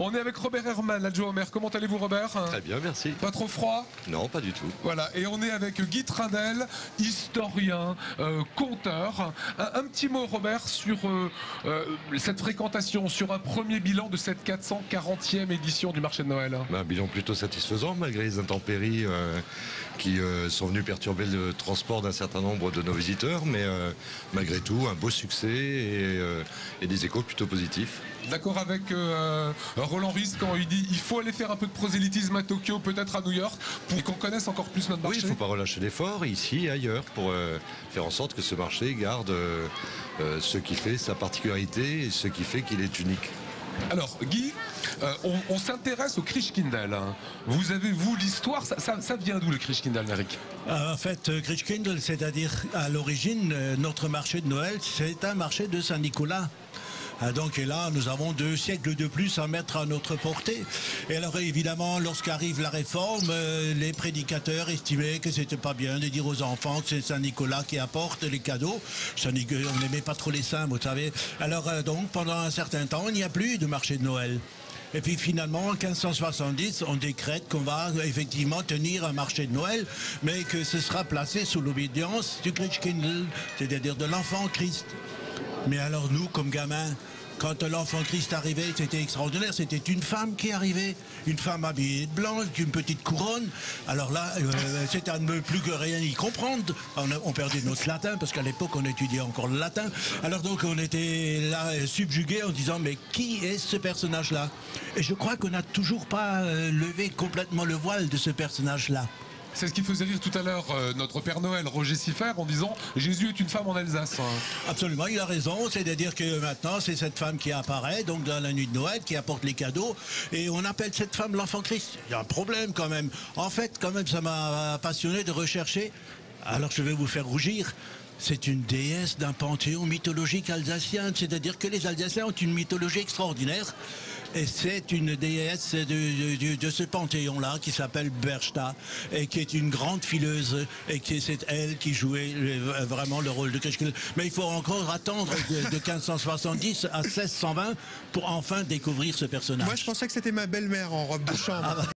On est avec Robert Herman, l'adjoint au maire. Comment allez-vous, Robert? Très bien, merci. Pas trop froid? Non, pas du tout. Voilà, et on est avec Guy Tradel, historien, conteur. Un petit mot, Robert, sur cette fréquentation, sur un premier bilan de cette 440e édition du marché de Noël. Un bilan plutôt satisfaisant, malgré les intempéries qui sont venues perturber le transport d'un certain nombre de nos visiteurs, mais malgré tout, un beau succès et des échos plutôt positifs. D'accord avec Roland Ries quand il dit il faut aller faire un peu de prosélytisme à Tokyo, peut-être à New York, pour qu'on connaisse encore plus notre marché. Oui, il ne faut pas relâcher l'effort, ici et ailleurs, pour faire en sorte que ce marché garde ce qui fait sa particularité et ce qui fait qu'il est unique. Alors, Guy, on s'intéresse au Christkindl. Vous avez, vous, l'histoire, ça vient d'où le Christkindl, Eric? En fait, Christkindl, c'est-à-dire à l'origine, notre marché de Noël, c'est un marché de Saint-Nicolas. Donc, et là, nous avons 2 siècles de plus à mettre à notre portée. Et alors, évidemment, lorsqu'arrive la réforme, les prédicateurs estimaient que c'était pas bien de dire aux enfants que c'est Saint-Nicolas qui apporte les cadeaux. On n'aimait pas trop les saints, vous savez. Alors, donc, pendant un certain temps, il n'y a plus de marché de Noël. Et puis finalement, en 1570, on décrète qu'on va effectivement tenir un marché de Noël, mais que ce sera placé sous l'obédience du Christkindl, c'est-à-dire de l'enfant Christ. Mais alors nous, comme gamins, quand l'enfant Christ arrivait, c'était extraordinaire. C'était une femme qui arrivait, une femme habillée de blanc, avec une petite couronne. Alors là, c'était à ne plus que rien y comprendre. On perdait notre latin, parce qu'à l'époque, on étudiait encore le latin. Alors donc, on était là subjugués en disant, mais qui est ce personnage-là? Et je crois qu'on n'a toujours pas levé complètement le voile de ce personnage-là. C'est ce qui faisait rire tout à l'heure notre Père Noël, Roger Siffert, en disant Jésus est une femme en Alsace. Absolument, il a raison. C'est-à-dire que maintenant, c'est cette femme qui apparaît, donc dans la nuit de Noël, qui apporte les cadeaux. Et on appelle cette femme l'enfant Christ. Il y a un problème quand même. En fait, quand même, ça m'a passionné de rechercher. Alors, je vais vous faire rougir. C'est une déesse d'un panthéon mythologique alsacien. C'est-à-dire que les Alsaciens ont une mythologie extraordinaire. Et c'est une déesse de ce panthéon-là qui s'appelle Berchta et qui est une grande fileuse et c'est elle qui jouait vraiment le rôle de Christkindl. Mais il faut encore attendre de 1570 à 1620 pour enfin découvrir ce personnage. Moi, je pensais que c'était ma belle-mère en robe de chambre.